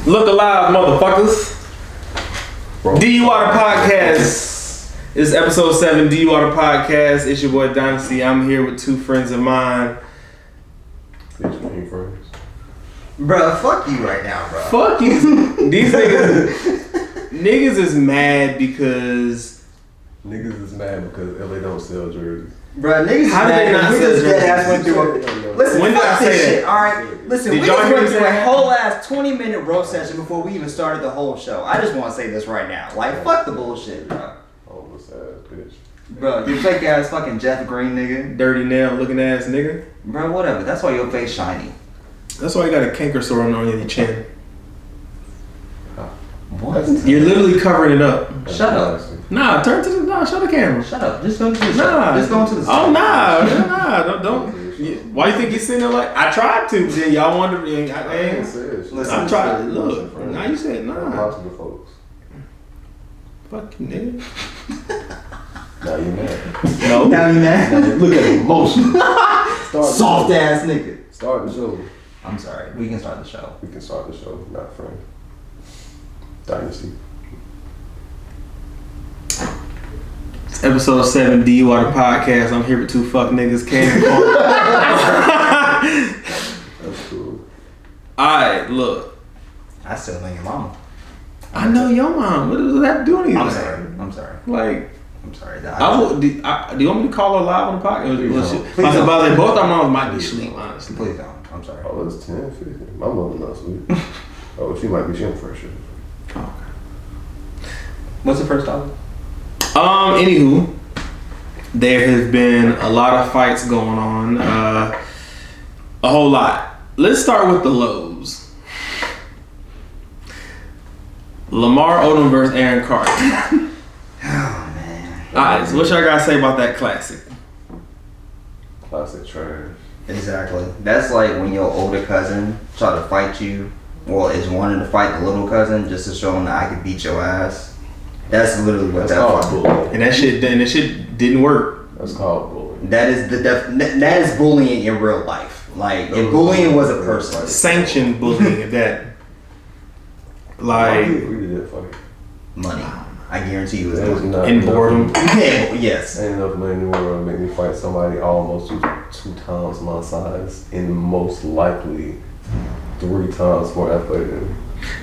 Look alive, motherfuckers. DUI the podcast. This is episode 7, DUI the podcast. It's your boy Dynasty. I'm here with two friends of mine. Extreme friends. Bro, fuck you right now, bro. Fuck you. These niggas is mad because Niggas is mad because LA don't sell jerseys. Bro, niggas How did they not sell jerseys? went through a... Listen, When did fuck I say this that? shit, alright? Listen, Did we y'all just hear went me through say a that? whole ass 20-minute roast session before we even started the whole show. I just want to say this right now. Like, fuck the bullshit, bro. Homeless ass bitch. Bro, you fake ass fucking Jeff Green nigga. dirty nail looking ass nigga. Bro, whatever. That's why your face shiny. That's why you got a canker sore on your chin. What? You're literally covering it up. Shut up. Nah, turn to the show the camera. Shut up. Just go to the show. Nah. Just go into the Oh nah. Don't. Why you think you sitting there like I tried to? Then y'all wanted to. I tried. Look. Now you said nah. Hospital folks. Fuck you, nigga. Now you mad. No. Now you mad? Look at emotion. Soft ass nigga. Start the show. I'm sorry. We can start the show. We can start the show, not friend. Dynasty. It's episode 7 DUI the podcast. I'm here with two fuck niggas. Cam and Paul. That's cool. Alright, look. I still know your mama. I know your mom. What does that have to do with anything? I'm sorry. Like, I'm sorry. do you want me to call her live on the podcast? Please don't. By the way, both our moms might be asleep, honestly. Please don't. I'm sorry. Oh, it's 10:50. My mother's not asleep. Oh, she might be shooting for sure. Okay. What's the first topic? Anywho, there has been a lot of fights going on. A whole lot. Let's start with the lows. Lamar Odom versus Aaron Carter. Oh man. Alright, so what y'all gotta say about that classic? Classic trash. Exactly. That's like when your older cousin try to fight you, or is wanting to fight the little cousin just to show him that I can beat your ass. That's literally what That's called that bullying. And that shit didn't work. That's called bullying. That is that is bullying in real life. Like if bullying was a person. Sanctioned bullying at that. Like, We did that fight. Money. I guarantee you it That was was money. not in enough- boredom. Yeah, yes. Ain't enough money in the world to make me fight somebody almost two times my size and most likely 3 times more athletic than me.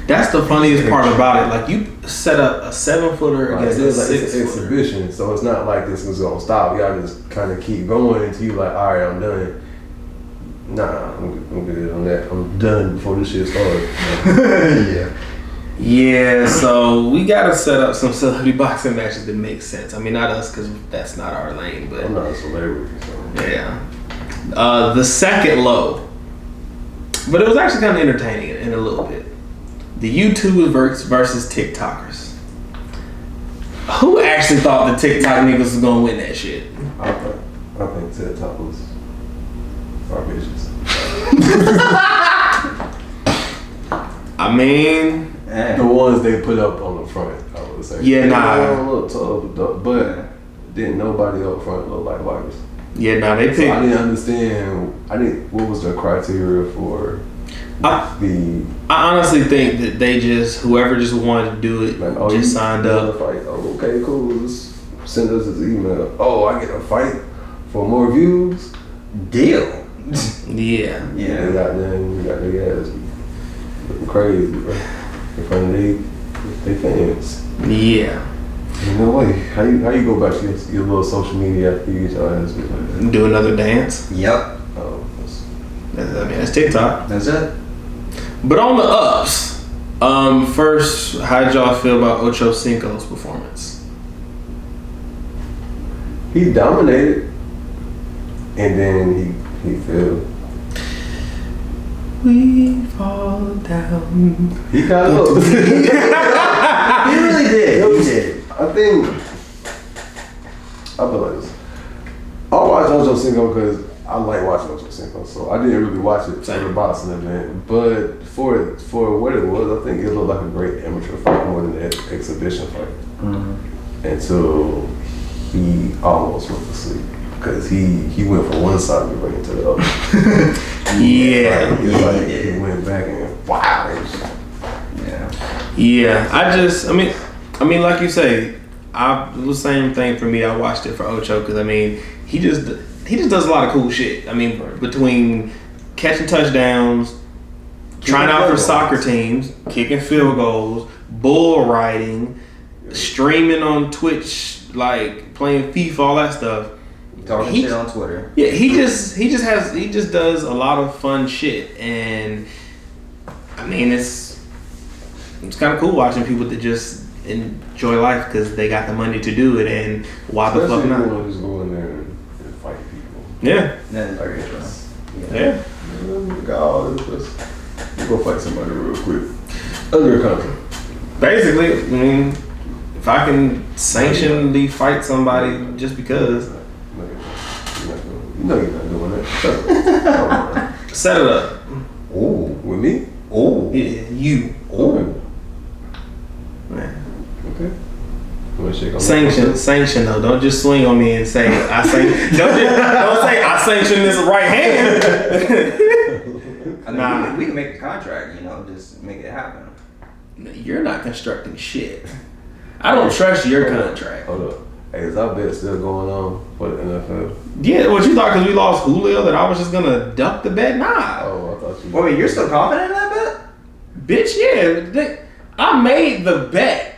That's the funniest part about it. Like, you set up a 7-footer Right, against it's a like it's an 6-footer. exhibition, so it's not like this is gonna stop. Y'all just kind of keep going until you like, all right, I'm done. Nah, I'm good on that. I'm done before this shit starts. Yeah. Yeah, so we gotta set up some celebrity boxing matches that make sense. I mean, not us, because that's not our lane, but I'm not a celebrity, so. yeah. The second low, but it was actually kind of entertaining in a little bit. The YouTubers versus TikTokers. Who actually thought the TikTok niggas was gonna win that shit? I think TikTok was our bitches. I mean, The ones they put up on the front, I would say. Yeah, They nah. don't look tough, but didn't nobody up front look like wipers. yeah, nah, they So picked. I didn't understand. What was the criteria for the I honestly think that they just, whoever just wanted to do it, like? Oh, just you signed want up. to fight? Oh, okay, cool. Just send us this email. Oh, I get a fight for more views. Deal. Yeah. They Yeah. got their ass looking crazy, bro, in front of they fans. Yeah. You know, like how you go back to your little social media after you get your ass beat like that? Do another dance. Yep. Oh, That's TikTok. That's it. But on the ups, first, how did y'all feel about Ocho Cinco's performance? he dominated, and then he failed. We fall down. He got up. He really did. He did. I think I feel like this. I watch Ocho Cinco because I like watching Ocho Cinco, so I didn't really watch it for the boxing event. But for what it was, I think it looked like a great amateur fight more than an exhibition fight. Mm-hmm. Until he almost went to sleep because he went from one side of the ring to the other. Yeah. Like, he went back and wow. Yeah, I mean, like you say, it was the same thing for me. I watched it for Ocho because I mean, he just does a lot of cool shit. I mean, between catching touchdowns, trying out for soccer teams, kicking field goals, bull riding, streaming on Twitch, like playing FIFA, all that stuff. Talking shit on Twitter. Yeah, he just does a lot of fun shit, and I mean it's kind of cool watching people that just enjoy life because they got the money to do it, and why the fuck not? Especially just go in there and fight people. Yeah. That's very true. Yeah. God, just go fight somebody real quick under a contract. Basically, I mean, if I can sanctionedly fight somebody just because. No, you're not doing that. Set it up. Oh, with me? Oh. Yeah, you. Oh. Man. Okay. You wanna shake on Sanction though. Don't just swing on me and say I sanction. don't say I sanction this right hand. I mean, we can make a contract, just make it happen. You're not constructing shit. I don't trust your contract. Hold up. Hey, is our bet still going on for the NFL? Yeah, what you thought because we lost Julio that I was just gonna duck the bet? Nah. Oh, I thought you. Wait, you're still confident in that bet? Bitch, yeah. I made the bet.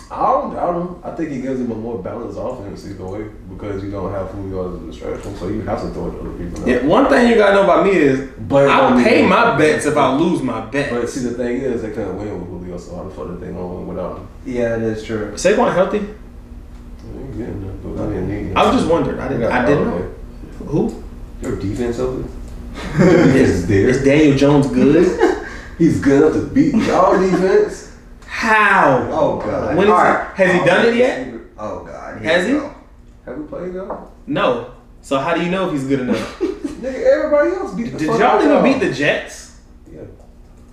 I don't doubt him. I think it gives him a more balanced offense either way because you don't have Julio as a distraction, so you have to throw it to other people now. Yeah, one thing you gotta know about me is I'll pay my bets if I lose my bet. But see, the thing is, they couldn't win with Julio, so how the fuck did they gonna win without him? Yeah, that is true. Saquon healthy? Yeah, but I didn't need him. I was just wondering. I didn't know. Who? Your defense over there? Is there? Is Daniel Jones good? He's good enough to beat y'all defense. How? Oh, God. When has he done it yet? Oh, God. Has he? Have we played y'all? No. So how do you know if he's good enough? Nigga, everybody else beat the Did fuck y'all out even beat the Jets? Yeah.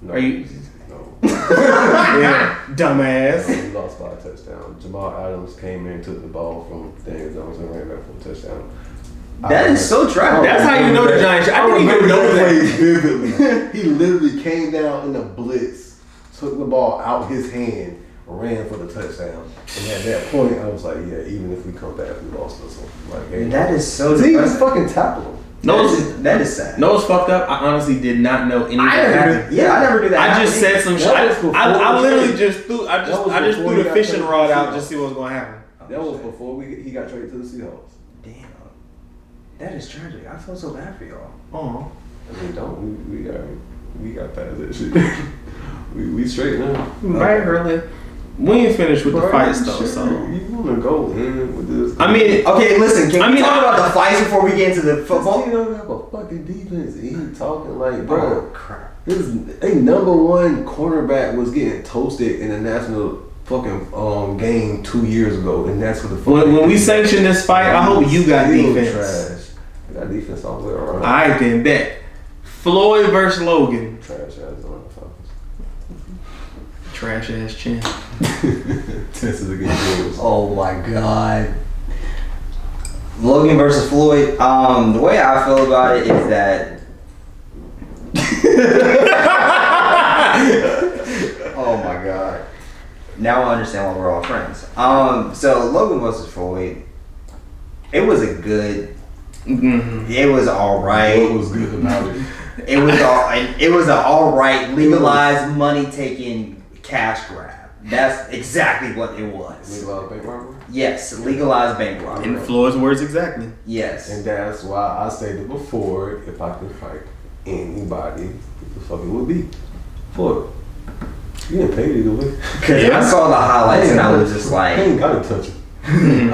No. Are you? No. Yeah, dumbass. We lost by a touchdown. Jamal Adams came in, took the ball from Daniel Jones and ran back for a touchdown. That is so tragic. That's how you know the Giants. I didn't even know that. Vividly. He literally came down in a blitz, took the ball out his hand, ran for the touchdown. And at that point, I was like, yeah, even if we come back, we lost this one. Like, hey, that is so he depressing. just fucking tackled him. That is sad. No, it's fucked up. I honestly did not know any of that happened. I never do that. I just said some shit. I literally just threw. I just before threw he the got fishing traded rod to the out Seahawks. just to see what was going to happen. That was before he got traded to the Seahawks. Damn. That is tragic. I feel so bad for y'all. Oh, I mean, we got past that shit. we straight now. right, early. We ain't finished with the fights though, so you wanna go in with this? I mean, Okay, listen. Can we talk about the fights before we get into the football? He don't have a fucking defense. And he talking like, bro, Oh crap. his number one cornerback was getting toasted in a national fucking game 2 years ago, and that's what the fuck. when we sanction this fight, I hope you got Still defense. Trash. I got defense all the way around. I can bet. Floyd versus Logan. Trash ass on the Falcons. Trash ass chin. Texas against Bills. Oh my god. Logan versus Floyd. The way I feel about it is that. Oh my god. Now I understand why we're all friends. So Logan versus Floyd. It was a good. Mm-hmm. It was all right. What was good about it? It was an all right legalized money taking cash grab. That's exactly what it was. Legalized bank robbery? Yes, legalized bank robbery. In Floyd's words, exactly. Yes. And that's why I stated before, if I could fight anybody, who the fuck it would be. Floyd. You didn't pay either way. Because I saw the highlights and I was just I like, ain't gotta touch him.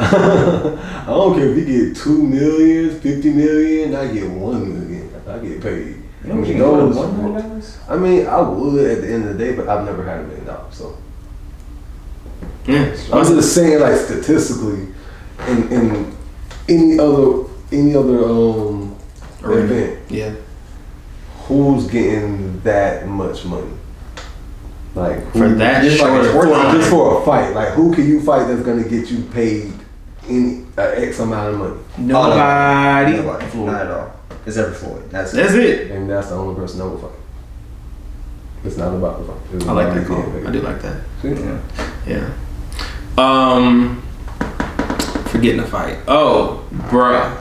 I don't care if he get 2 million, 50 million, I get 1 million. I get paid. you know what you can do $1 million? I mean, I would at the end of the day, but I've never had $1 million, so. Yeah. I'm just saying, like, statistically, in any other event, Yeah. who's getting that much money? Like, who, For that just like short a of sport time. just for a fight, like, who can you fight that's gonna get you paid X amount of money? Nobody. Nobody. Not at all. Except for Floyd. That's That's it. And that's the only person I would fight. It's not about the fight. It's I like about that call. the I do like that. See? Yeah. Forgetting the fight. Oh, bruh.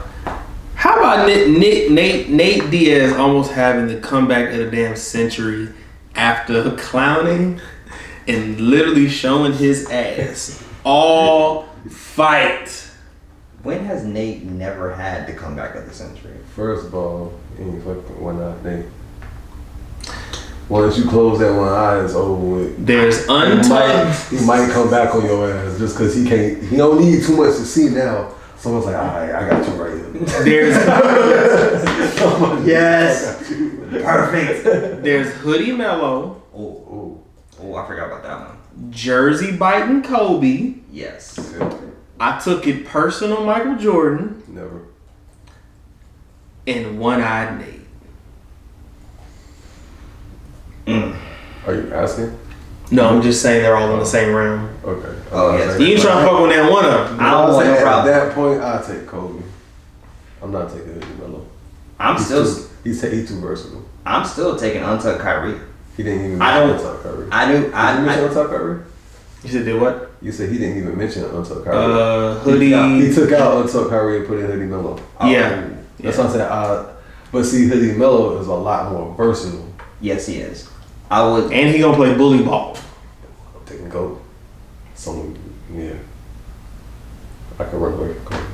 How about Nate Diaz almost having the comeback of the damn century after clowning and literally showing his ass all fight? When has Nate never had the comeback of the century? First of all, any fucking one eye thing. Once you close that one eye, it's over with. There's untucked. He might come back on your ass just because he can't. He don't need too much to see now. Someone's like, all right, I got you right here. There's Yes. Perfect. There's Hoodie Mello, Oh, I forgot about that one. Jersey biting Kobe. Yes. I took it personal, Michael Jordan, Never. and one-eyed Nate. Are you asking? No, I'm just saying they're all in the same realm. Okay. Oh, yes. You ain't trying to fuck with that one of them. I don't want no at problem. that point, I take Kobe. I'm not taking Hoodie Melo. He's too versatile. I'm still taking untucked Kyrie. He didn't even I mention don't- Untucked Kyrie. I knew. Did you mention Untucked Kyrie? You said did what? You said he didn't even mention Untucked Kyrie. Hoodie. He took out Untucked Kyrie and put in Hoodie Melo. Yeah. That's what I'm saying. But see, Hoodie Melo is a lot more versatile. Yes, he is. I would. And he gonna play bully ball. I'm taking Kobe. Yeah. I can run away from Kobe.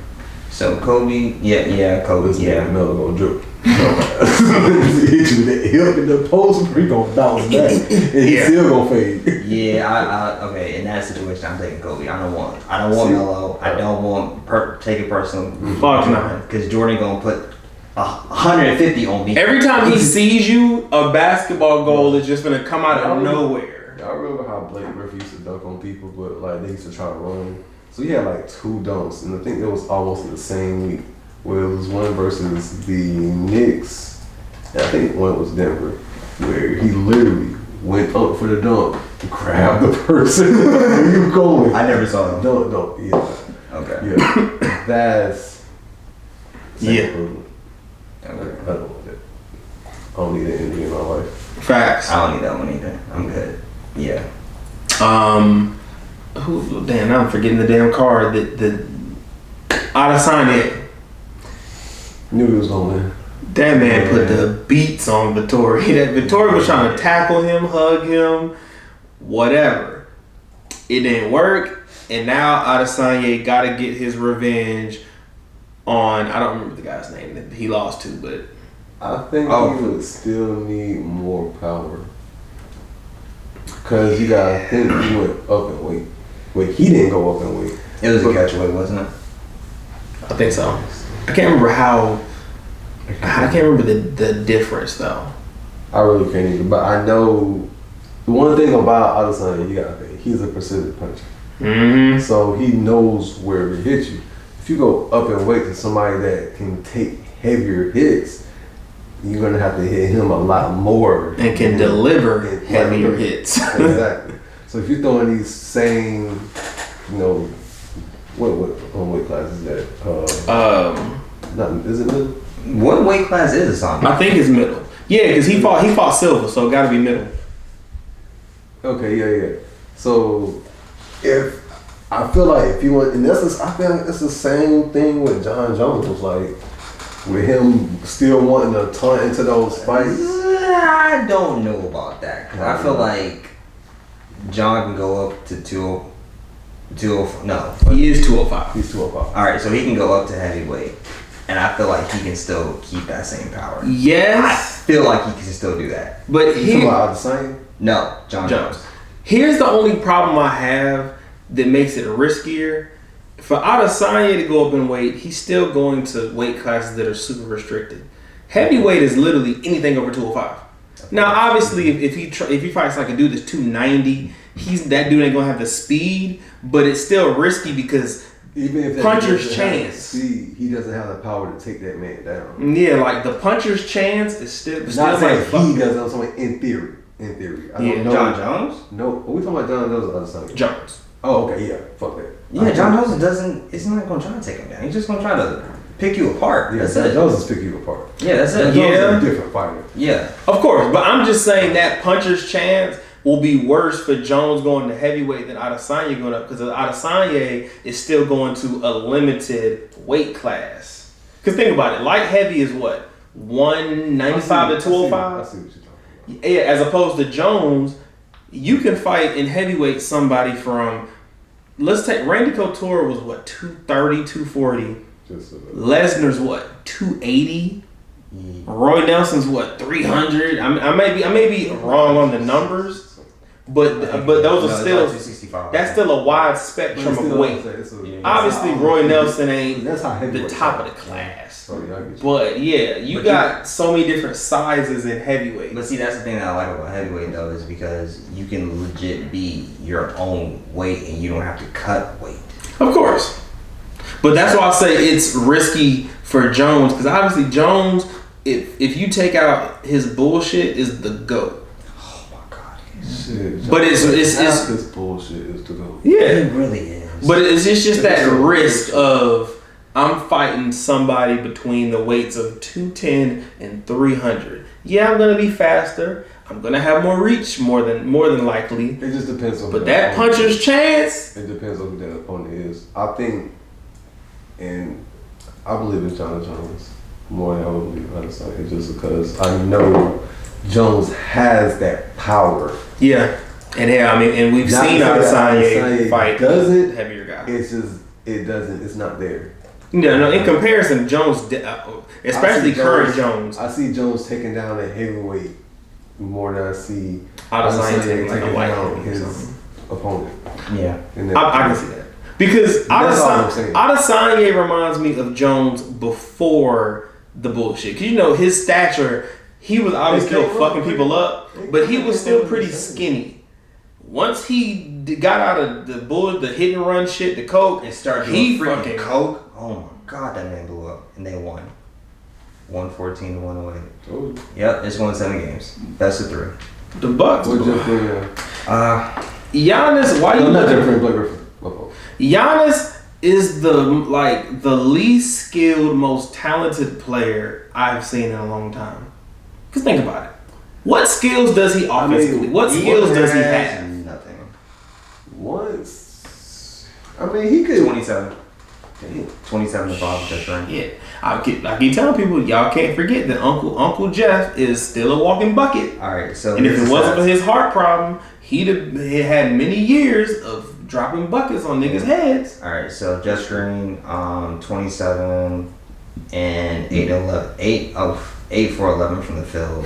So Kobe, yeah, Kobe, This yeah. man Melo gonna drip. He hit you with that hip in the post, he gonna bounce back, and he still gonna fade. Yeah, okay. In that situation, I'm taking Kobe. I don't want Melo. I don't want take it personal. Fuck no. Because Jordan gonna put 150 on me. Every time he sees you, a basketball goal is just gonna come out of nowhere. I remember how Blake Griffin used to dunk on people, but like they used to try to run. So he had like 2 dunks, and I think it was almost in the same week. Where it was one versus the Knicks, and I think one was Denver, where he literally went up for the dunk, grabbed the person, where you going? I never saw him. No, yeah. Okay. Yeah. That's Yeah. equivalent. Okay. I don't want that. I don't need that energy in my life. Facts. I don't need that one either. I'm good. Yeah. Damn, now I'm forgetting the damn card. The Adesanya. Knew he was gonna win. That man put the beats on Vittori. That Vittori was trying to tackle him, hug him, whatever. It didn't work, and now Adesanya got to get his revenge on. I don't remember the guy's name that he lost to, but I think he would still need more power. Cause you gotta think he went up in weight. Wait, he didn't go up in weight. It was a catchaway, wasn't it? I think so. I can't remember how. I can't remember the difference though. I really can't either. But I know the one thing about Adesanya, you gotta think he's a precision puncher. Mm-hmm. So he knows where to hit you. If you go up in weight to somebody that can take heavier hits, you're gonna have to hit him a lot more And can deliver heavier hits. Exactly. So if you're throwing these same, what weight class is that? Not, is it middle? What weight class is Asanya? I think it's middle. Yeah, because he fought silver, so it got to be middle. Okay, yeah. So I feel like if you want, and I feel like it's the same thing with John Jones, like with him still wanting to turn into those fights. I don't know about that because I feel like John can go up to 205. No, He is 205. He's 205. all right, so he can go up to heavyweight, and I feel like he can still keep that same power. I Yes, feel like he can still do that. but You talking here, about the same? No, John Jones. here's the only problem I have that makes it riskier. For Adesanya to go up in weight, he's still going to weight classes that are super restricted. Heavyweight is literally anything over 205. Now, obviously, if he fights like a dude that's 290, that dude ain't gonna have the speed, but it's still risky because Even if that puncher's doesn't have the chance. speed, he doesn't have the power to take that man down. Yeah, like the puncher's chance is still Not saying like he fuck. doesn't. I'm saying in theory. I don't Yeah, know. John Jones? No, are we talking about John Jones or Adesanya? Jones. Oh, okay, yeah. Fuck that. Yeah, John Jones is not gonna try to take him down. He's just gonna try to pick you apart. Yeah, That's John it. Jones is pick you apart. Yeah, that's John it. Jones Yeah. is a different fighter. Yeah. Of course, but I'm just saying that puncher's chance will be worse for Jones going to heavyweight than Adesanya going up, because Adesanya is still going to a limited weight class. Because think about it, light heavy is what, 195 to 205. I see what you're talking about. Yeah, as opposed to Jones, you can fight in heavyweight somebody from, let's take Randy Couture was what, 230, 240. Just Lesnar's what, 280. Roy Nelson's what, 300. I may be wrong on the numbers, but those are still, 265. that's still a wide spectrum of weight. Obviously, Roy Nelson ain't That's how the top of the class. So, yeah, I get you. But yeah, you got so many different sizes in heavyweight. But see, that's the thing that I like about heavyweight though, is because you can legit be your own weight and you don't have to cut weight. Of course. But that's why I say it's risky for Jones, because obviously Jones, if you take out his bullshit, is the GOAT. Oh my god. Shit, But it's this bullshit is to go. yeah. It really is. But it's just that risk of I'm fighting somebody between the weights of 210 and 300. Yeah, I'm gonna be faster. I'm gonna have more reach, more than likely. It just depends on. But that puncher's chance. It depends on who that opponent is. I think, and I believe in John Jones more than I would believe Adesanya, just because I know Jones has that power. Yeah, and yeah, I mean, and we've Not seen to say that Adesanya fight doesn't. heavier guys. It's just it doesn't. It's not there. No. In comparison, Jones, especially I see current Jones, I see Jones taking down a heavyweight more than I see Adesanya taking like a taking light down heavy or his something. opponent. Yeah. In that I can see that, because That's all I'm saying. Adesanya reminds me of Jones before the bullshit. Because you know his stature, he was obviously still fucking people up, but he was still pretty skinny. Once he got out of the hit and run shit, the coke, And started he doing freaking fucking coke. Oh my god, that man blew up. And they won. 114 to 108. Oh, Yep, it's won 7 games. Best of 3. the Bucks. what just Giannis, why you not looking? different Blake Griffin. My fault. Giannis is the least skilled, most talented player I've seen in a long time. Cause think about it. What skills does he offensively? What skills does he have? Nothing. Once, I mean, he could. 27. 27 to 5 just right. Yeah, I keep telling people, y'all can't forget that Uncle Jeff is still a walking bucket. Alright, so And if here's it the wasn't for stats. his heart problem, he'd have had many years of dropping buckets on niggas' heads. Alright, so Just Green, 27 and 8 for 11 from the field.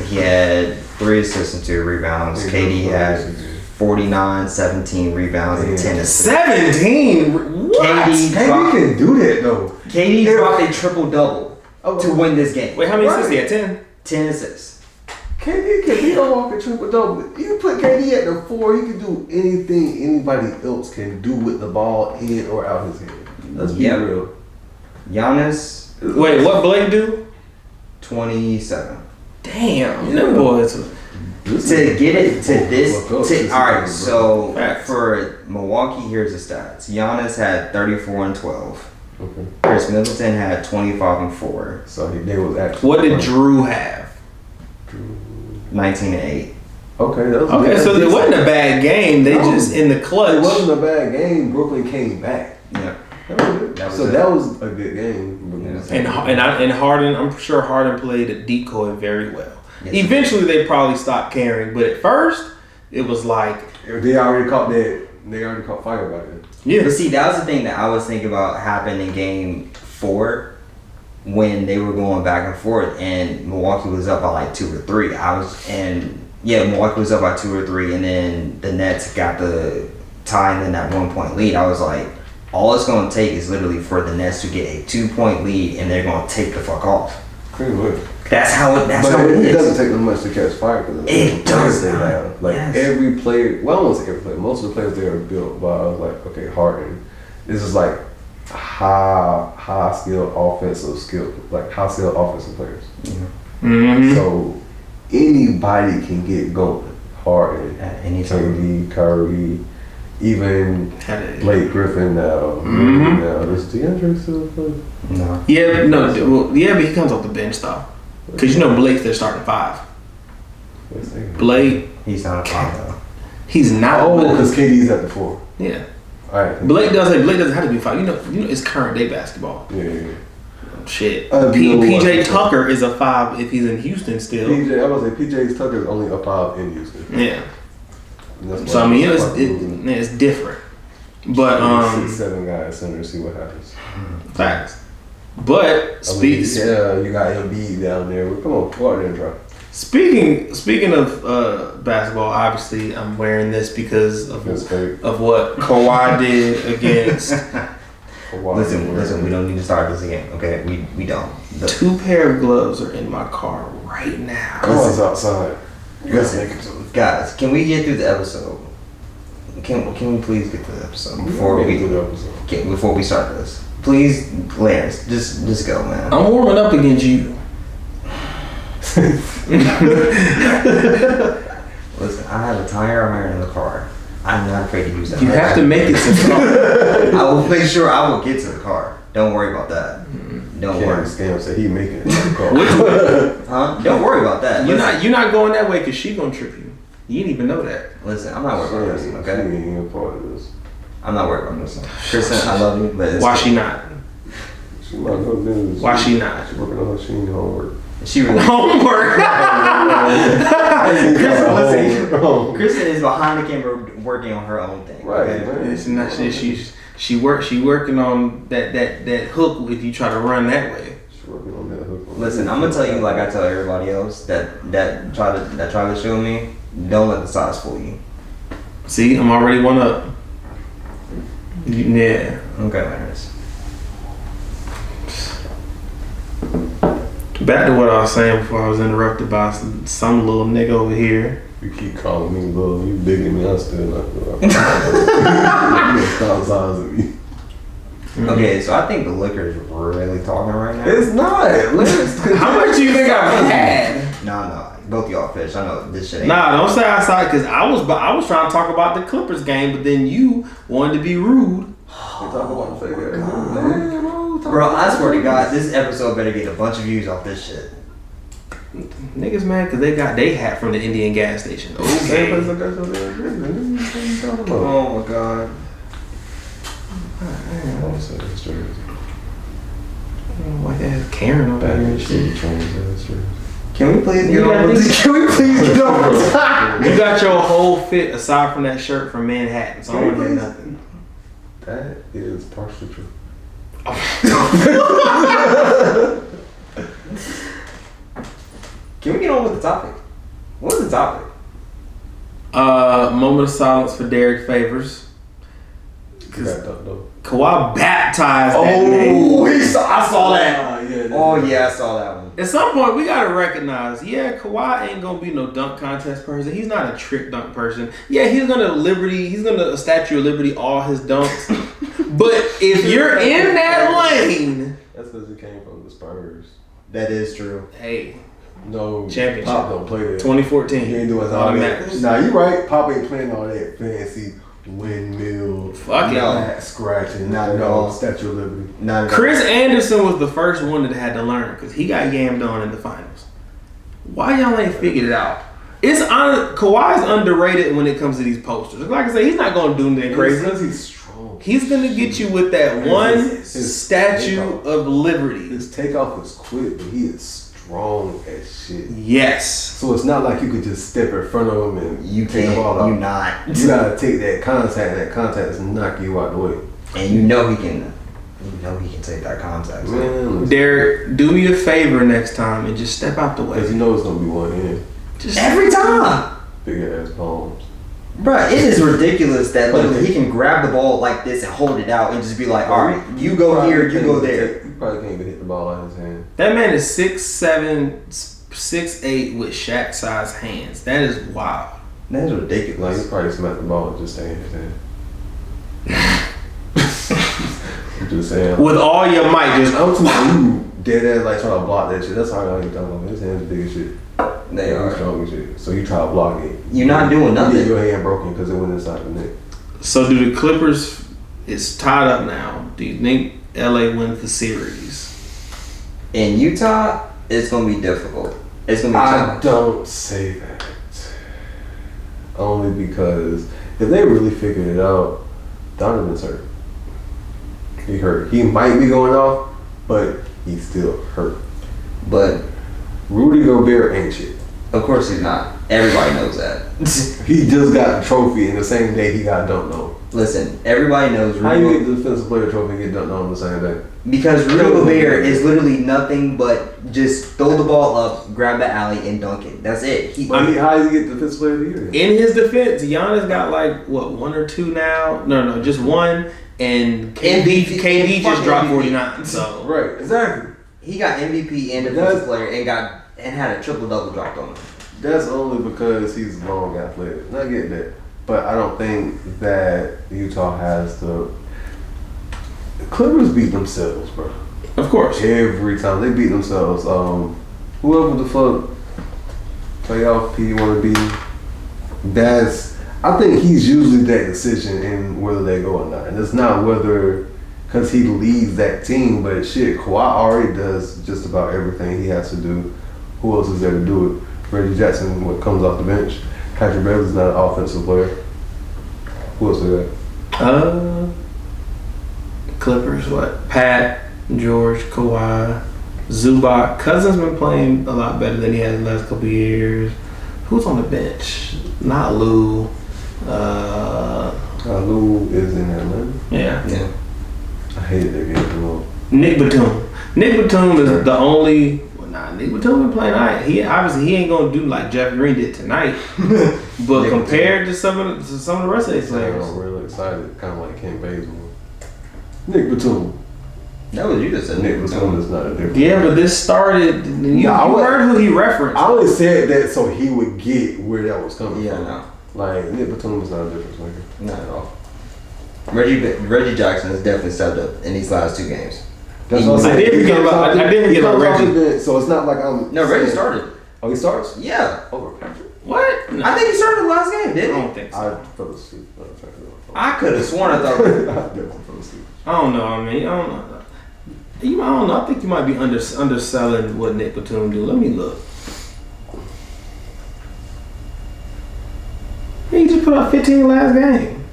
He had 3 assists and 2 rebounds. KD had 49, 17 rebounds and 10 assists. 17? What? KD KD can do that though. KD dropped a triple double to win this game. Wait, how many assists Right. he had? 10? 10 assists. KD can be a walking triple double. You put KD at the 4, he can do anything anybody else can do with the ball in or out his head. Let's be Yep. real. Giannis, Wait, what Blake do? 27. Damn, them boys. To get it to this, alright, so Facts. for Milwaukee, here's the stats. Giannis had 34 and 12. Okay. Chris Middleton had 25 and 4. So they was actually. What did Drew have? 19 and 8. Okay, that was Okay, so it wasn't a bad game. They No. just in the clutch. It wasn't a bad game. Brooklyn came back. Yeah. That was a good game. And Harden, I'm sure Harden played a decoy very well. Yes, Eventually, they probably stopped caring, but at first, it was like, They already caught that. They already caught fire by then. yeah. But see, that was the thing that I was thinking about happened in game 4 when they were going back and forth and Milwaukee was up by like 2 or 3. Milwaukee was up by 2 or 3 and then the Nets got the tie and then that 1 point lead. I was like, all it's going to take is literally for the Nets to get a 2 point lead and they're going to take the fuck off. Pretty much. That's how it It doesn't is. take them much to catch fire because It does they not. have. Like Yes. every player, well, I won't say every player. Most of the players there are built by like, okay, Harden. This is like high skilled offensive players. Mhm. So anybody can get going. Harden, At any time. KD, Curry, Even Blake Griffin now. Now does DeAndre still play? No. Yeah, no, well, yeah, but he comes off the bench though. Because you know Blake's their starting five. Blake. He's not a five though. He's not. Oh, because KD's at the 4. Yeah. All right. Blake doesn't have to be 5. You know, it's current day basketball. Yeah. Shit. PJ Tucker is a 5 if he's in Houston still. I was like PJ Tucker is only a 5 in Houston. Yeah. So I mean, it's different. But 6'7" guy at center, see what happens. Facts. But you got Embiid down there. Come on, go out there and try. Speaking of basketball, obviously I'm wearing this because of what Kawhi did against. Listen, we don't need to start this again, okay? We don't. 2 pair of gloves are in my car right now. Kawhi's outside. You guys make it to it. Guys, can we get through the episode? Can we please get through the episode before we start this? Please, Lance, just go, man. I'm warming up against you. Listen, I have a tire iron in the car. I'm not afraid to use that. You have to make it to the car. I will make sure I will get to the car. Don't worry about that. Don't worry. Scam said he making it to the car. Huh? Don't worry about that. You're not going that way because she gonna trip you. You didn't even know that. Listen, I'm not worried about this. Okay. She ain't a part of this. I'm not worried about this. Kristen, I love you, but why she not? She might go business. Why she not? She working on her homework. She really homework. Kristen is behind the camera working on her own thing. Right. Okay? It's not shit. She working on that hook if you try to run that way. She's working on that hook. Listen, I'm gonna tell you like I tell everybody else that try to show me. Don't let the size fool you. See, I'm already one up. Yeah. Okay, Lance. Back to what I was saying before I was interrupted by some little nigga over here. You keep calling me little. You bigger than me. I'm still not little. You stop size of me. Okay, so I think the liquor is really talking right now. It's not. How much do you think I've had? No. Both y'all fish. I know this shit ain't. Nah, don't say outside because I was trying to talk about the Clippers game, but then you wanted to be rude. Bro, I swear to God, this episode better get a bunch of views off this shit. Niggas mad because they got they hat from the Indian gas station. Okay. Oh my God. Like that Karen over here and shit. Can we please get on with this? Can we please get on with this? You got your whole fit aside from that shirt from Manhattan, so I don't hear nothing. That is partially true. Can we get on with the topic? What's the topic? Moment of silence for Derek Favors. Kawhi baptized that man. I saw that. Yeah, I saw that one. At some point, we gotta recognize, Kawhi ain't gonna be no dunk contest person. He's not a trick dunk person. Yeah, he's gonna Statue of Liberty all his dunks. But if you're in that lane, that's because he came from the Spurs. That is true. Hey, no championship. Pop don't play that. 2014. He ain't doing all that. Nah, you right. Pop ain't playing all that fancy windmill. Fuck it. Scratching. Not at all. Statue of Liberty. Not at all. Chris Anderson was the first one that had to learn because he got yammed on in the finals. Why y'all ain't figured it out? Kawhi's underrated when it comes to these posters. Like I said, he's not gonna do anything crazy. Because he's strong. He's gonna get you with that his Statue of Liberty. His takeoff is quick, but he is strong as shit. Yes. So it's not like you could just step in front of him and you take can't. the ball out. You not. You gotta take that contact. That contact is knock you out the way. And you know he can. You know he can take that contact. Man, Derek, do me a favor next time and just step out the way. because you know it's gonna be one hand. Just Every time. Big ass palms. Bruh, it is ridiculous that literally he can grab the ball like this and hold it out and just be like, all right, you go here, you go there. You probably can't even hit the ball out of his hand. That man is 6'7", 6'8" with Shaq size hands. That is wild. That's Like, ridiculous. he probably smacked the ball and just stay in his hand. I'm just saying. With all your might, just I'm too dead ass like trying to block that shit. That's how I ain't talking about. His hands big as shit. They He's are. strong as shit. So you try to block it. You're not doing You nothing. get your hand broken because it went inside the neck. So do the Clippers? It's tied up now. Do you think LA wins the series? In Utah, it's gonna be difficult. It's gonna be I challenging. don't say that. Only because if they really figured it out, Donovan's hurt. He hurt. He might be going off, but he's still hurt. But Rudy Gobert ain't shit. of course he's not. Everybody knows that. He just got the trophy in the same day he got dunked on. Listen, everybody knows How you Rudy get the defensive player trophy and get dunked on the same day? because Rudy Gobert is literally nothing but just throw the ball up, grab the alley, and dunk it. That's it. How does he get defensive player of the year? In his defense, Giannis got like what 1 or 2 now? No, just 1. And KD just dropped 49. So Right, exactly. He got MVP and defensive player and had a triple double dropped on him. That's only because he's long athletic. And I get that. But I don't think that Utah has the Clippers beat themselves, bro. of course, Every time they beat themselves. Whoever the fuck playoff P want to be, I think he's usually that decision in whether they go or not. And it's not whether, because he leads that team, but shit, Kawhi already does just about everything he has to do. Who else is there to do it? Reggie Jackson comes off the bench. Patrick Beverly's not an offensive player. Who else is there? Clippers. What? Pat, George, Kawhi, Zubac. Cousins been playing a lot better than he has the last couple of years. Who's on the bench? Not Lou. Lou is in Atlanta. Yeah. I hated that game. Nick Batum. Nick Batum is the only. Nick Batum been playing alright. He ain't gonna do like Jeff Green did tonight, but compared to some of the rest of these players, I'm really excited. Kind of like Ken Bazemore. Nick Batum. That was you that said Nick Batum is not a difference. yeah. But this started. You heard who he referenced. I only said that so he would get where that was coming Yeah, from. no. Like Nick Batum is not a difference maker. Not at all. Reggie Jackson has definitely stepped up in these last 2 games. That's what I did forget about Reggie. So it's not like I'm. No, Reggie started. Oh, he starts? Yeah. Over Patrick. What? No. I think he started the last game, I didn't he? don't think so. I fell asleep. I could have sworn I thought. I definitely fell asleep. I don't know. I mean, I don't know. I don't know. I think you might be underselling what Nick Batum do. Let me look. He just put up 15 last game.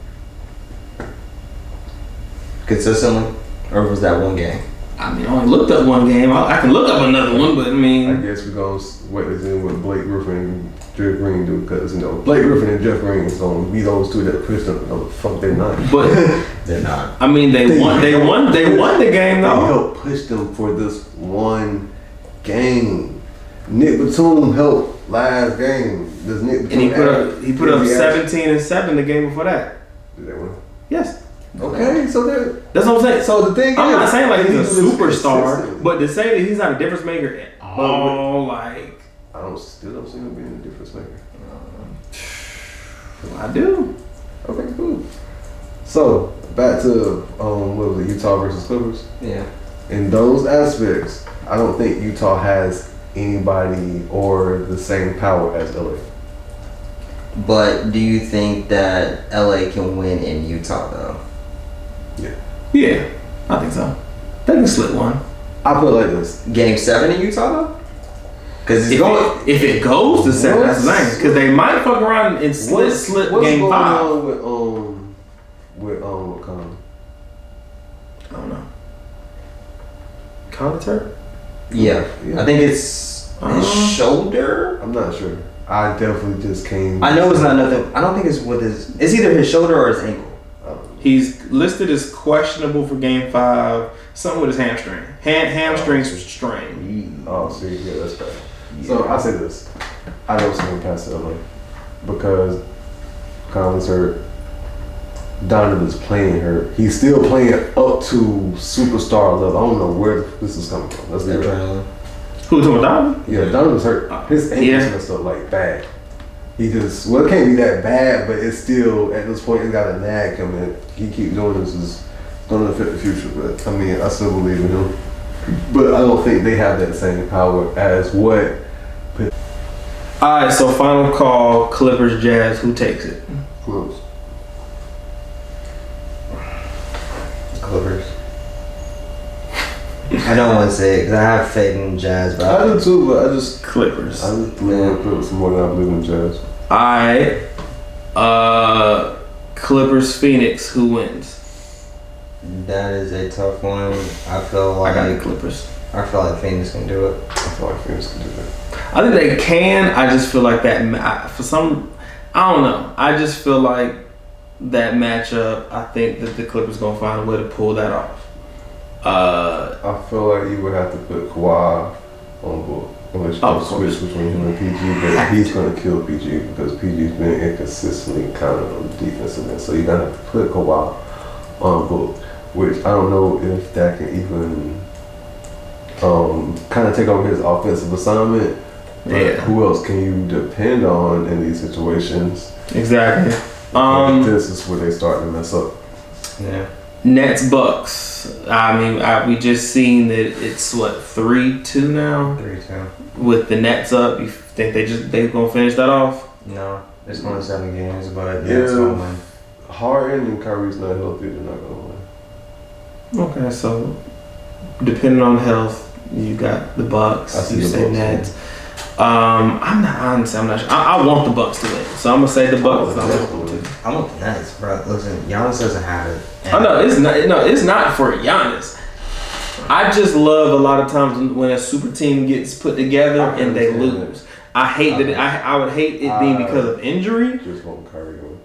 Consistently? Or was that one game? I mean, I only looked up one game. I can look up another one, but I I mean, guess we're going to wait to see what Blake Griffin and Jeff Green do because, Blake Griffin and Jeff Green is going to be those two that push them. No, fuck, they're not. but They're not. I mean, they won the game They though. helped push them for this one game. Nick Batum helped last game. Does Nick Batum And he put up 17 and 7 the game before that. Did they win? Yes. Okay, so That's what I'm saying. so the thing I'm is, not saying like he's a he's superstar, consistent. but to say that he's not a difference maker at all, like I still don't see him being a difference maker. I do. Okay, cool. So back to what was it, Utah versus Clippers? Yeah. In those aspects, I don't think Utah has anybody or the same power as LA. But do you think that LA can win in Utah though? Yeah, I think so. They can slip one. I put it like this. Game 7 in Utah though? Because If it goes to 7, that's the thing. Because they might fuck around and slip What's game going 5. on with Conley? I don't know. Conley's hurt? Yeah. Yeah. I think it's his shoulder. I'm not sure. I definitely just came. I know it's not nothing. I don't think it's with his. It's either his shoulder or his ankle. He's listed as questionable for game 5. Something with his hamstring. Hamstring strain. Oh, see, yeah, that's bad. So I say this: I don't see him past LA because Conley's hurt. Donovan's playing hurt. He's still playing up to superstar level. I don't know where this is coming from. Let's be real. Who's talking about Donovan? Yeah, Donovan's hurt. His ankles messed up like bad. He just it can't be that bad, but it's still at this point it's got a nag coming. He keep doing this is going to affect the future. But I mean, I still believe in him. But I don't think they have that same power as what. Alright, so final call, Clippers Jazz, who takes it? Close. Clippers. I don't want to say it because I have faith in Jazz, but I do too, but I just Clippers. believe in Clippers more than I believe in Jazz. Alright. Clippers Phoenix, who wins? that is a tough one. I feel I got the like Clippers. Phoenix can do it. I feel like Phoenix can do that. I think they can. I just feel like that for some. I don't know. I just feel like that matchup. I think that the Clippers gonna find a way to pull that off. I feel like you would have to put Kawhi on board. Unless you can switch between him and PG, but he's going to kill PG because PG's been inconsistently kind of on the defensive end. So you're going to have to put Kawhi on board, which I don't know if that can even kind of take over his offensive assignment. Yeah. Who else can you depend on in these situations? Exactly. This is where they start to mess up. Yeah. Nets Bucks. I mean, we just seen that it's what 3-2 now 3-2. with the Nets up. You think they gonna finish that off? No, it's going 7 games, but Yeah. it's going to win. Harden and Kyrie's not healthy, they're not going to win. Okay, so depending on health, you got the Bucks. I see You the say Bucks, Nets. I'm not sure. I want the Bucks to win, so I'm gonna say the Bucks. I want the Nets, bro. Listen, Giannis doesn't have it. Oh no, it's not. No, it's not for Giannis. I just love a lot of times when a super team gets put together and they lose. I hate that. I would hate it being because of injury. Just want Kyrie to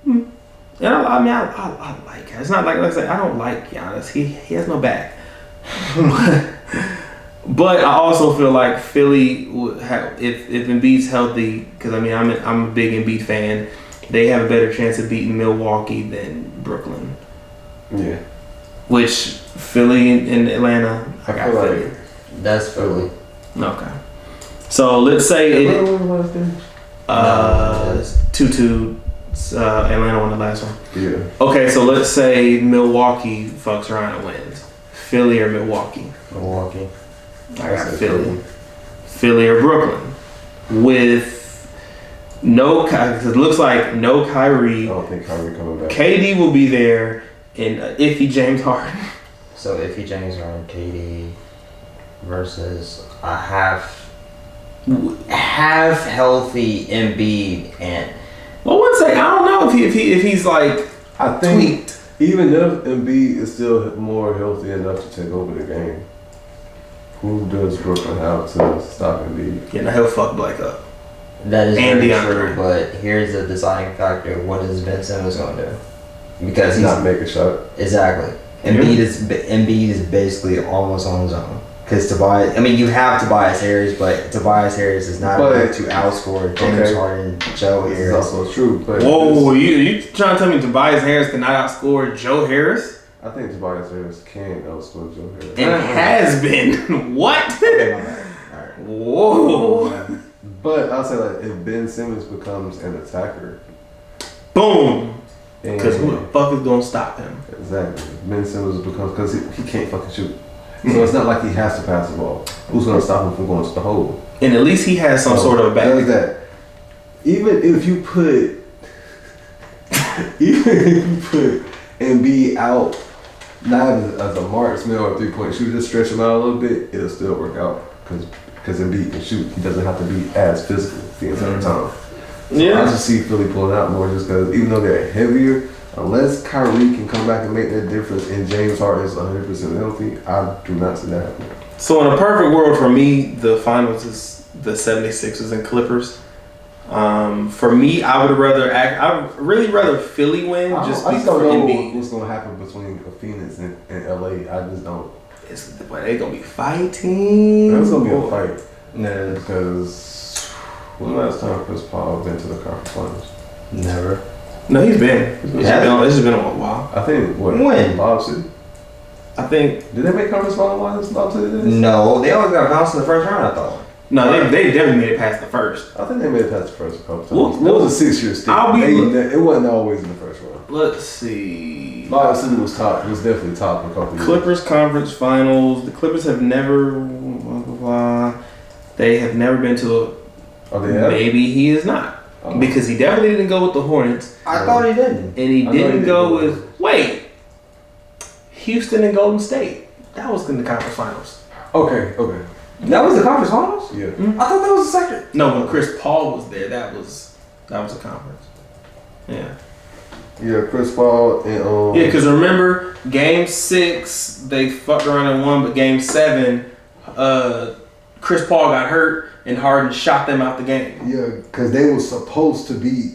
win. And I like it. It's not like I say I don't like Giannis. He has no back. But I also feel like Philly would have, if Embiid's healthy, because I mean I'm a big Embiid fan. They have a better chance of beating Milwaukee than Brooklyn. Yeah. Which Philly and Atlanta, I got feel Philly. like That's Philly. Okay. So let's say it. last game? 2-2. Atlanta won the last one. Yeah. Okay, so let's say Milwaukee fucks around and wins. Philly or Milwaukee? Milwaukee. I got Philly. Philly or Brooklyn. With no, because it looks like no I Kyrie. don't think Kyrie coming back. KD will be there, and iffy James Harden. So iffy James Harden, KD versus a half healthy Embiid and. Well, I wouldn't say, I don't know if he's like I think tweaked. even if Embiid is still more healthy enough to take over the game, who does Brooklyn have to stop Embiid? Yeah, he'll fuck Blake up. That is And very DeAndre. true, but here's the deciding factor: what is Ben Simmons going to do? Because he's Not make a shot. exactly. Embiid is basically almost on his own. Because Tobias, I mean, you have Tobias Harris, but Tobias Harris is not able to outscore James Harden, Joe This is Harris. also true, but Whoa, you trying to tell me Tobias Harris cannot outscore Joe Harris? I think Tobias Harris can outscore Joe Harris. And has been. What? Okay, my bad. All right. Whoa. But I'll say like if Ben Simmons becomes an attacker, Boom. and Because who the fuck is going to stop him? exactly, if Ben Simmons becomes because he can't fucking shoot, so it's not like he has to pass the ball. Who's gonna stop him from going to the hole? And at least he has some sort of back. Does that? Even if you put Embiid out, not as a marksman or a 3-point shooter, just stretch him out a little bit, it'll still work out because Embiid can shoot. He doesn't have to be as physical the entire time. Yeah. I just see Philly pulling out more just because even though they're heavier, unless Kyrie can come back and make that difference and James Harden is 100% healthy, I do not see that happening. So in a perfect world for me, the finals is the 76ers and Clippers. For me, I would really rather Philly win I just just because don't know Embiid. what's going to happen between Phoenix and LA. I just don't. But they gonna be fighting. It's going to be a fight No, because when the last time Chris Paul been to the conference finals? never. No, he's been. It's just been a while. I think what? When? Bob City. I think. Did they make conference finals while this Bob City did? No, they always got bounced in the first round. I thought. No, they definitely made it past the first. I think they made it past the first couple times. Well, It was a 6-year stint. It wasn't always in the first round. Let's see. Bob City was top. It was definitely top in a couple years. Clippers conference finals. The Clippers have never. Blah, blah, blah. They have never been to a. Oh, they have? Maybe he is not. Oh. Because he definitely didn't go with the Hornets. I thought he didn't. And he I know didn't he go didn't. with. Wait. Houston and Golden State. That was in the conference finals. Okay. That was the conference finals? Yeah. I thought that was the second. No, when Chris Paul was there, that was a conference. Yeah. Yeah, Chris Paul and Yeah, because remember, Game 6, they fucked around and won, but Game 7, Chris Paul got hurt and Harden shot them out the game. Yeah, because they were supposed to be.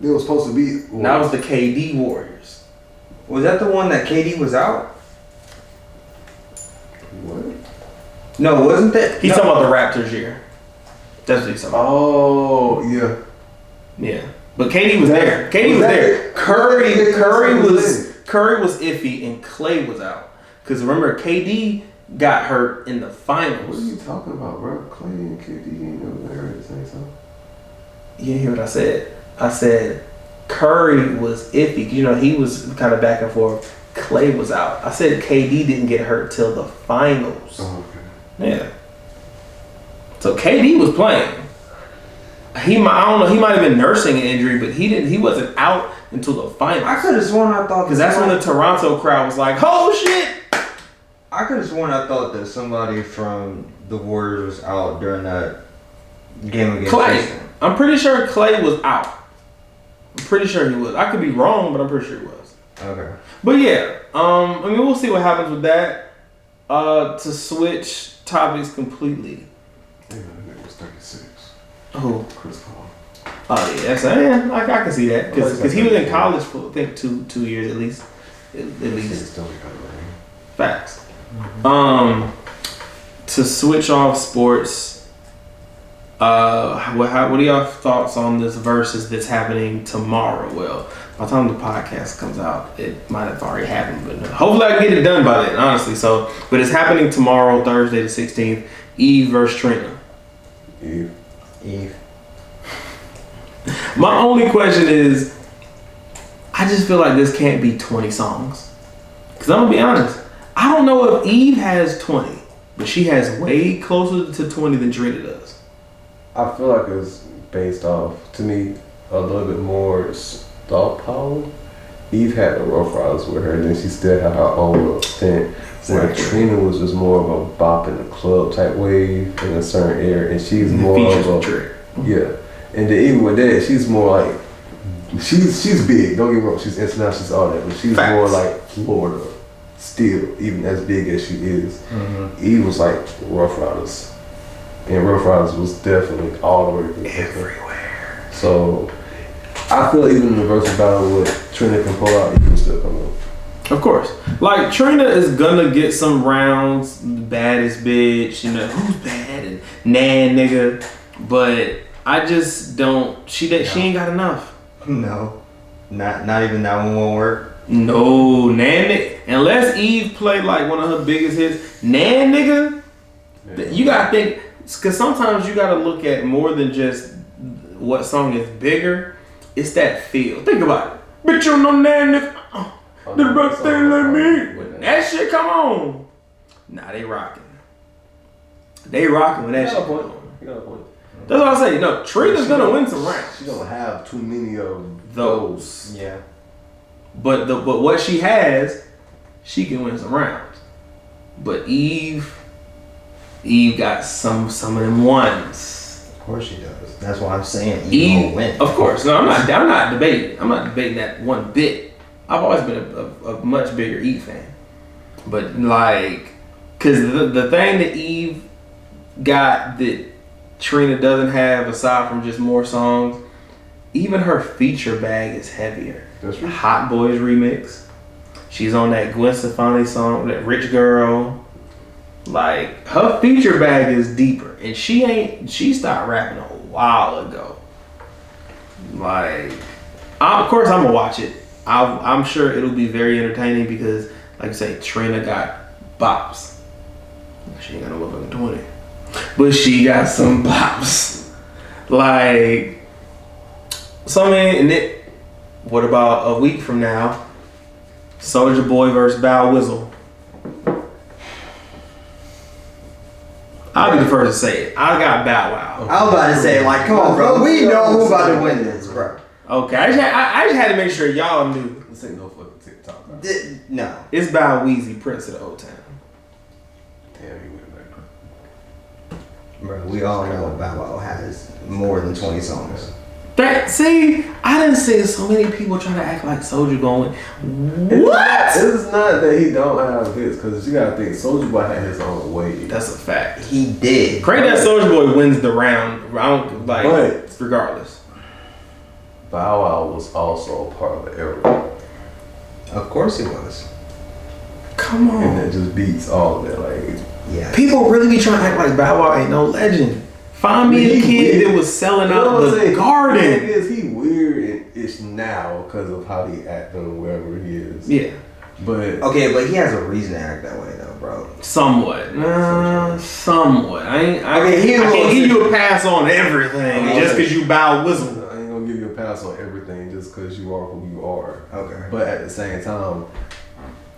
That was the KD Warriors. Was that the one that KD was out? What? No, wasn't that? He's talking about the Raptors year. That's what he's talking about. Oh, yeah. Yeah. But KD was there. KD was there. Curry was iffy and Clay was out. Because remember, KD got hurt in the What are finals. you talking about, bro? Clay and KD ain't never there at the same time. You didn't hear what I said. I said Curry was iffy. You know, he was kind of back and forth. Clay was out. I said KD didn't get hurt till the finals. Oh, okay. Yeah. So KD was playing. I don't know. He might have been nursing an injury, but he wasn't out until the finals. I could have sworn I thought because that's when the Toronto crowd was like, "Oh shit!" I could have sworn I thought that somebody from the Warriors was out during that game against Clay. Houston. I'm pretty sure Clay was out. I'm pretty sure he was. I could be wrong, but I'm pretty sure he was. Okay. But yeah, I mean, we'll see what happens with that. To switch topics completely. Yeah, that nigga was 36. Who? Chris Paul. Oh yeah, I can see that because he was in college for I think two years at least. At least. Still got it, right? Facts. To switch off sports, what are y'all thoughts on this versus that's happening tomorrow? Well, by the time the podcast comes out, it might have already happened, but hopefully I can get it done by then, honestly. So, but it's happening tomorrow, Thursday the 16th. Eve versus Trina. Eve. My only question is, I just feel like this can't be 20 songs. Because I'm going to be honest, I don't know if Eve has 20, but she has way closer to 20 than Trina does. I feel like it's based off, to me, a little bit more star power. Eve had the Rough Riders with her, and then she still had her own little stint. Where Trina was just more of a bop in the club type wave in a certain area, and she's more of a trick. Yeah. And then even with that, she's more like she's big. Don't get me wrong, she's international, she's all that, but she's Facts. more like Florida still, even as big as she is. Mm-hmm. Eve was like Rough Riders, and Rough Riders was definitely all the way to the Everywhere. So I feel even in the versus battle, what Trina can pull out, Eve can still come up. Of course. Like, Trina is gonna get some rounds, baddest bitch, you know, who's bad and nan nigga, but I just don't, she ain't got enough. No. Not even that one won't work. No, nan nigga, unless Eve played like one of her biggest hits, nan nigga, you gotta think, cause sometimes you gotta look at more than just what song is bigger, it's that feel. Think about it. Bitch, you know nan nigga. The best thing let me. That shit come on. Nah, they rocking. They rocking when that shit come on. You got a point. That's what I say. No, Trina's gonna win some rounds. She don't have too many of Those. Yeah. But what she has, she can win some rounds. But Eve got some of them ones. Of course she does. That's why I'm saying Eve will win. Of course. No, I'm not debating. I'm not debating that one bit. I've always been a much bigger Eve fan. But like, cause the thing that Eve got that Trina doesn't have, aside from just more songs, even her feature bag is heavier. That's right. Hot Boys remix. She's on that Gwen Stefani song, that Rich Girl. Like, her feature bag is deeper, and she stopped rapping a while ago. Like, of course I'm gonna watch it. I'm sure it'll be very entertaining because, like I say, Trina got bops. She ain't got no motherfucking 20. But she got some bops. Like, so I mean, and what about a week from now? Soulja Boy versus Bow Wizzle. I'll be the first to say it. I got Bow Wow. I was about to say, like, come on, bro. We know who's about to win this, bro. Okay, I just had to make sure y'all knew. This ain't no fucking TikTok. top guy. No. It's Bow Weezy, Prince of the Old Town. Damn, he went back. Bro, we all know Bow Wow has more than 20 songs. See, I didn't see so many people trying to act like Soulja going. What? It's not that he don't have hits, because you gotta think Soulja Boy had his own way. That's a fact. He did. Great that Soulja Boy wins the round. I don't like. But regardless, Bow Wow was also a part of the era, Of course he was. come on. and that just beats all of that. Like, Yeah. People really be trying to act like Bow Wow ain't no legend. Find me a He kid weird. that was selling you know out what I'm the saying? The garden. thing is, he weird and ish now because of how he acting wherever he is. Yeah, But Okay, but he has a reason to act that way, though, bro. somewhat. Somewhat. I Okay, he a can't little- give you a pass on everything Okay. just because you Bow Whistle. I ain't gonna give you a pass on everything just because you are who you are. Okay. But at the same time,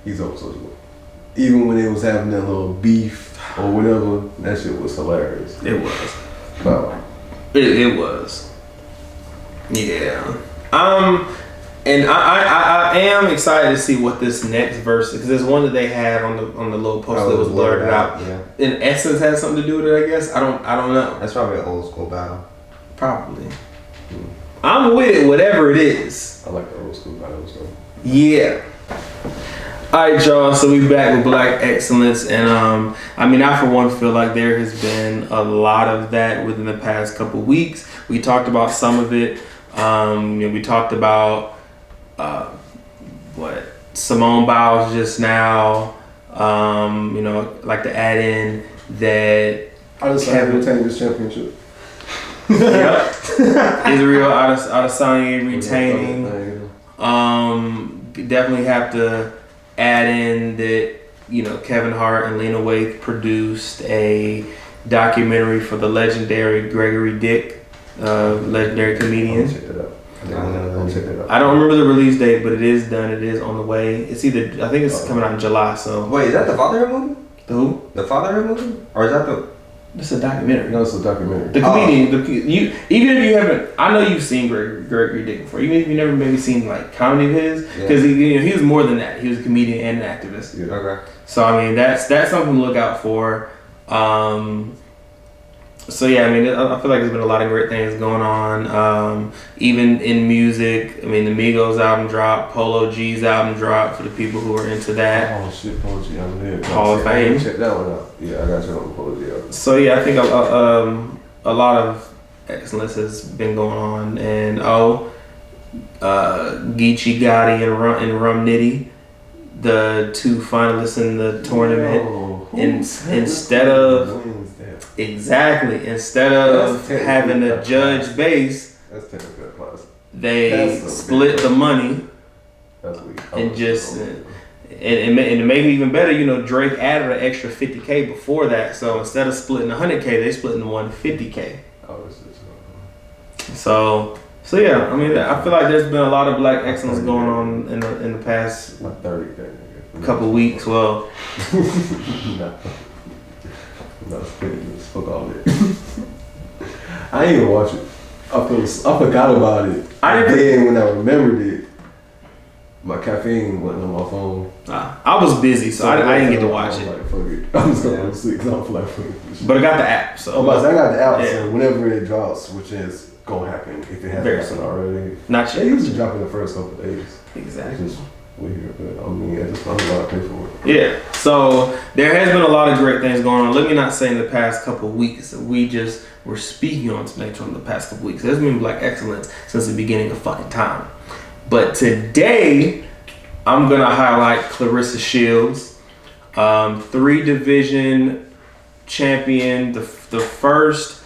he's over Soulja Boy. Even when they was having that little beef or whatever, that shit was hilarious. It was. Wow. It was. Yeah. And I am excited to see what this next verse, because there's one that they had on the little post that was blurred out. Yeah. In essence, has something to do with it. I guess I don't know. That's probably an old school battle. Probably. I'm with it, whatever it is. I like the old school battles though. Yeah. All right, y'all. So we back with Black Excellence, and I mean, I for one feel like there has been a lot of that within the past couple weeks. We talked about some of it. We talked about what Simone Biles just now. Like to add in that I just Kevin- retain this championship. yep, Israel Adesanya retaining. Definitely have to add in that, Kevin Hart and Lena Waithe produced a documentary for the legendary Gregory Dick, legendary comedian. Check that out. Check that out. I don't remember the release date, but it is done. It is on the way. I think it's coming out in July. So Wait, is that the Fatherhood movie? who? The Fatherhood movie? Or is that the... It's a documentary. No, it's a documentary. The comedian, even if you haven't, I know you've seen Gregory Dick before. Even if you've never maybe seen like comedy of his, because he was more than that. He was a comedian and an activist. Yeah. Okay. So I mean, that's something to look out for. So yeah, I mean, I feel like there's been a lot of great things going on. Even in music, I mean, the Migos album dropped, Polo G's album dropped for the people who are into that. Oh shit, Polo G, I'm there. Hall of Fame. Check that one out. Yeah, I got you on Polo G. So yeah, I think a lot of excellence has been going on, and Geechee Gotti and Rum Nitty, the two finalists in the tournament. Instead of having a judge base, that's technically a class. they split the money. That's weak. And just and to make it even better, Drake added an extra $50K before that. So instead of splitting $100K, they split in $150K. So yeah, I mean, I feel like there's been a lot of Black excellence going on in the past My 30K. couple weeks. Well, No, fuck all that. I ain't even watch it. I forgot about it. Then when I remembered it, my caffeine wasn't on my phone. I was busy, so I didn't get to watch it. Like, fuck it. I'm just gonna go to sleep because I don't feel like fucking this shit. But I got the app, so I got the app, Yeah. so whenever it drops, which is gonna happen if it hasn't Very happened soon. already. not They yet. usually drop in the first couple of days. Exactly. It's just weird, but I mean, I just found a lot of pay for it. Yeah, so there has been a lot of great things going on. Let me not say in the past couple of weeks. We just were speaking on Spectrum in the past couple of weeks. There's been Black excellence since the beginning of fucking time. But today, I'm going to highlight Clarissa Shields, 3-division champion, the first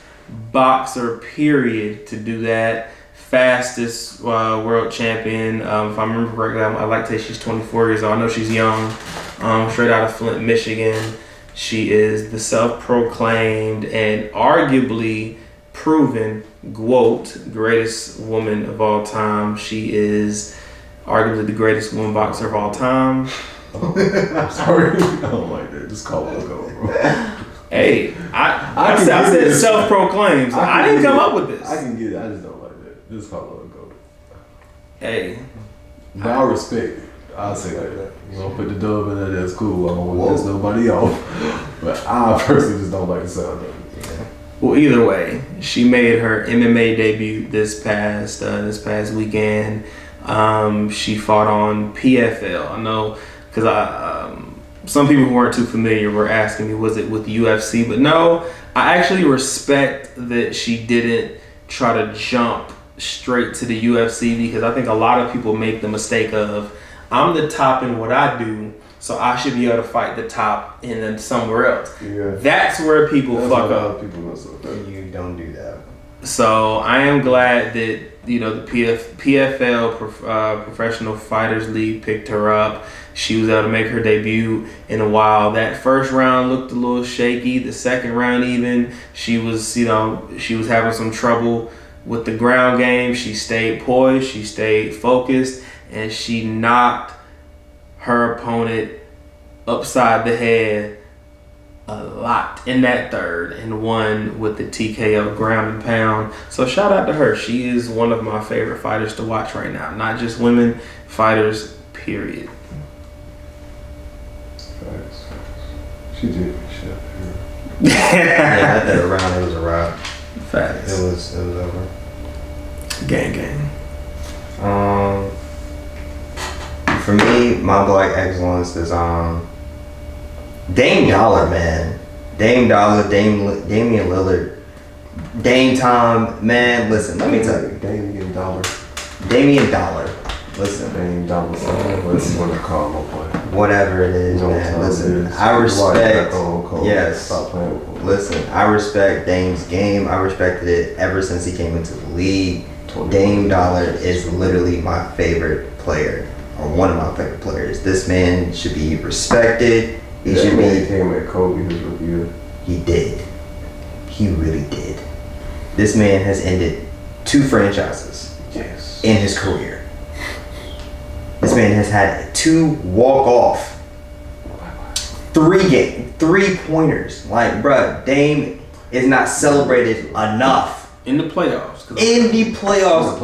boxer, period, to do that. Fastest world champion. If I remember correctly, I like to say she's 24 years old. I know she's young. Straight out of Flint, Michigan. She is the self-proclaimed and arguably proven GWOAT, greatest woman of all time. She is arguably the greatest woman boxer of all time. I'm sorry. I don't like that. Just call it a go, bro. Hey, I said self-proclaimed. So I didn't come up with this. I can get it. I just don't like that. Just call it a go. Hey, But I respect it. I I'll say like that. You know, put the dub in there, that's cool. I don't want to piss nobody off. But I personally just don't like the sound of it. Yeah. Well, either way, she made her MMA debut this past weekend. She fought on PFL. I know because some people who weren't too familiar were asking me, was it with the UFC? But no, I actually respect that she didn't try to jump straight to the UFC, because I think a lot of people make the mistake of, I'm the top in what I do, so I should be able to fight the top in then somewhere else. Yeah. That's where people fuck up. You don't do that. So I am glad that the PFL Professional Fighters League picked her up. She was able to make her debut in a while. That first round looked a little shaky. The second round, even she was having some trouble with the ground game. She stayed poised. She stayed focused, and she knocked her opponent upside the head a lot in that third and won with the TKO ground and pound. So shout out to her. She is one of my favorite fighters to watch right now. Not just women, fighters, period. Facts. She did shit. Yeah, that third round, it was a wrap. Facts. It was over. Gang. For me, my black excellence is Dame Dollar, man. Dame Dollar, Damian Lillard, Dame Time, man. Listen, let me tell you, Damian Dollar. Listen, Dame Dollar. What's you want to call my boy? Whatever it is, man. Listen, I respect. Yes. Stop playing with him. Listen, I respect Dame's game. I respected it ever since he came into the league. Dame Dollar is literally my favorite player, or one of my favorite players. This man should be respected. He came at Kobe his rookie year. He did. He really did. This man has ended 2 franchises in his career. This man has had 2 walk-off, 3 pointers. Like, bruh, Dame is not celebrated enough. In the playoffs. In the playoffs.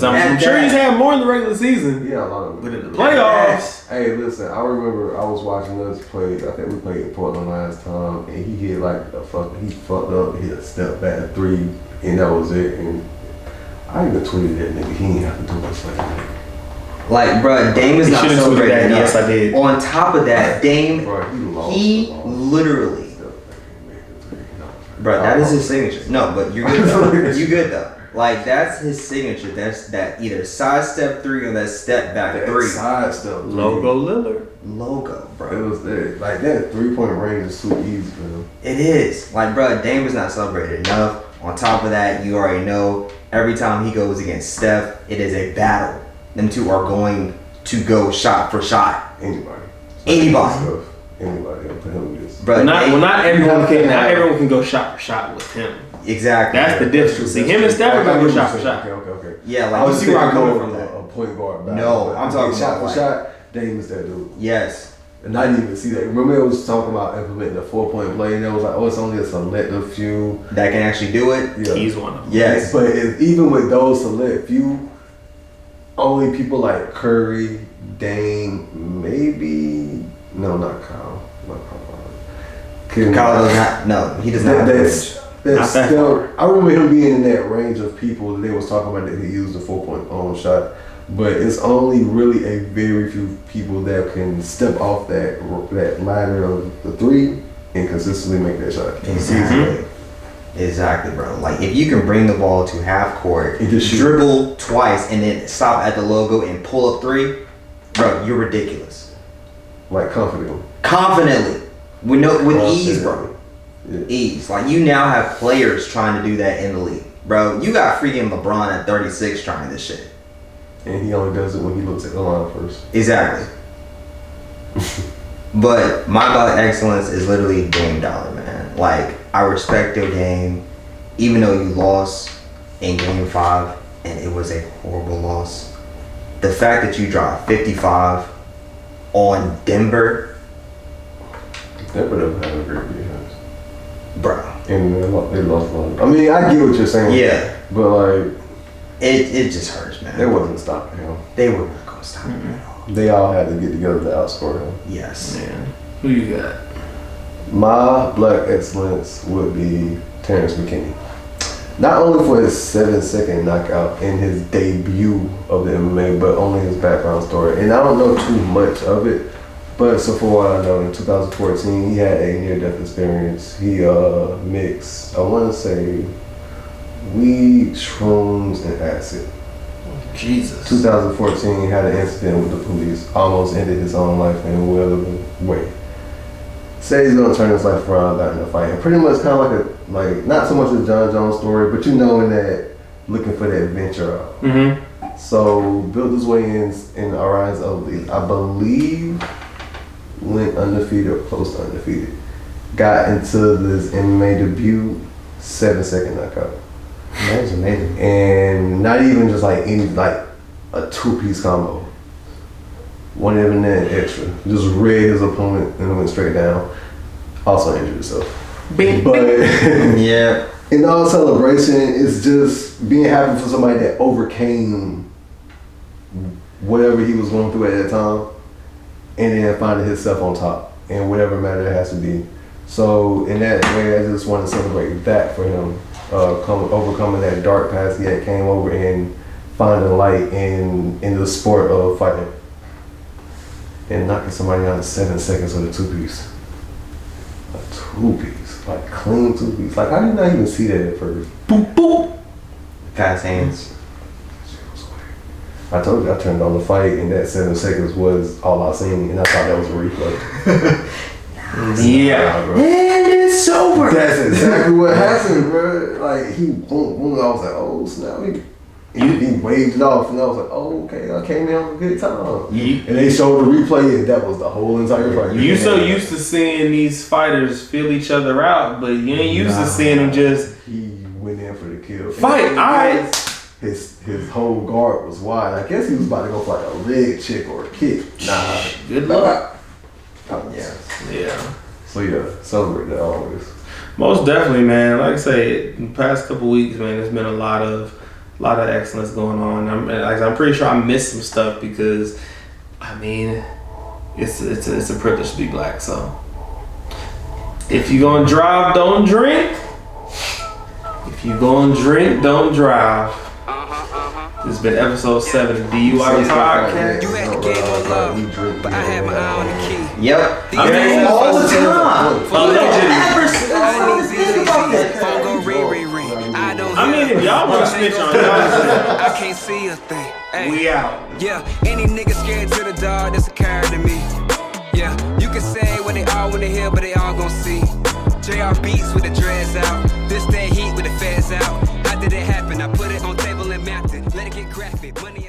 I'm sure he's had more in the regular season. Yeah, a lot of it. But in the playoffs. Hey, listen, I remember I was watching us play. I think we played in Portland last time, and he hit he fucked up, hit a step back 3, and that was it. And I even tweeted that nigga. He ain't have to do much like that. Like, bro, Dame is not celebrated enough. Yes, I did. On top of that, Dame, he literally. Bro, that is his signature. No, but you're good though. You good though. Like, that's his signature. That's that either side step 3 or that step back 3. Side step 3. Logo Lillard. Logo, bro. It was there. Like, that 3-point range is too easy for him. It is. Like, bro, Dame is not celebrated enough. On top of that, you already know every time he goes against Steph, it is a battle. Them two are going to go shot for shot. Anybody. Bro, not everyone can go shot for shot with him. Exactly. That's the difference. See, him and Steph are going to go shot for shot. Okay. Yeah, like, you see where I'm coming from that. A point guard battle. No, I'm talking shot about for shot. Dame is that dude. Yes. And I didn't even see that. Remember, it was talking about implementing a 4-point play, and it was like, oh, it's only a selective few that can actually do it. Yeah. He's one of them. Yes. But even with those select few, only people like Curry, Dame, maybe not Kyle. Kyle does not. No, he does not. That's still. I remember him being in that range of people that they was talking about that he used a 4-point shot. But it's only really a very few people that can step off that ladder of the 3 and consistently make that shot. Exactly, bro. Like, if you can bring the ball to half court, dribble twice, and then stop at the logo and pull up 3, bro, you're ridiculous. Like, confidently, with ease, bro. Yeah. Ease. Like, you now have players trying to do that in the league, bro. You got freaking LeBron at 36 trying this shit. And he only does it when he looks at the line first. Exactly. But my black excellence is literally Dame Dollar, man. Like, I respect your game, even though you lost in Game 5, and it was a horrible loss. The fact that you dropped 55 on Denver. Denver doesn't have a great defense. Bro. And they lost a lot. I mean, I get what you're saying. Yeah. But, like, it just hurts, man. They wasn't stopping him. They were not going to stop him at all. They all had to get together to outscore him. Yes. Man, who you got? My black excellence would be Terrence McKinney. Not only for his 7-second knockout in his debut of the MMA, but only his background story. And I don't know too much of it, but so for what I know, in 2014, he had a near-death experience. He mixed, I want to say, weed, shrooms, and acid. Jesus. 2014, he had an incident with the police, almost ended his own life in a well way. Say he's gonna turn his life around, got in a fight. And pretty much kind of like not so much a John Jones story, but you know, in that looking for that venture out. Mm-hmm. So built his way in Orion's Elite. I believe went undefeated or close to undefeated. Got into this MMA debut, 7-second knockout. That is amazing. And not even just like any like a 2-piece combo. One even that extra. Just read his opponent and went straight down. Also injured himself. But Yeah. in all celebration, it's just being happy for somebody that overcame whatever he was going through at that time, and then finding himself on top in whatever matter it has to be. So in that way, I just want to celebrate that for him, overcoming that dark past he had came over and finding light in the sport of fighting. And knocking somebody out in 7 seconds with a 2-piece. A 2-piece. Like clean 2-piece. Like how did you not even see that at first? Boop, boop. Fast hands. I told you I turned on the fight and that 7 seconds was all I seen and I thought that was a replay. Yeah. Bro. And it's over. That's exactly what happened, bro. Like he boom, boom. I was like, oh snap. He waved it off and I was like, oh okay, I came in on a good time. And they showed the replay and that was the whole entire fight. You so used to seeing these fighters feel each other out, but you ain't used to seeing them just He went in for the kill. fight. Alright. His whole guard was wide. I guess he was about to go for like a leg kick or a kick. Nah. Good luck. Yeah. Yeah. So yeah, celebrate that always. Most definitely, man. Like I say, in the past couple weeks, man, there's been a lot of excellence going on. I'm pretty sure I missed some stuff because, I mean, it's a privilege to be black. So, if you gonna drive, don't drink. If you gonna drink, don't drive. This has been episode 7 of the DUI podcast. You had the game on love, but I had my eye on the key. Yep. I mean, all the time. I mean, if y'all want to snitch on y'all, I can't see a thing. Ay. we out. Yeah, any nigga scared to the dog, that's a coward to me. Yeah, you can say what they all wanna hear, but they all gon' see. JR beats with the dreads out. This that heat with the feds out. How did it happen? I put it on table and mapped it. Let it get graphic. Money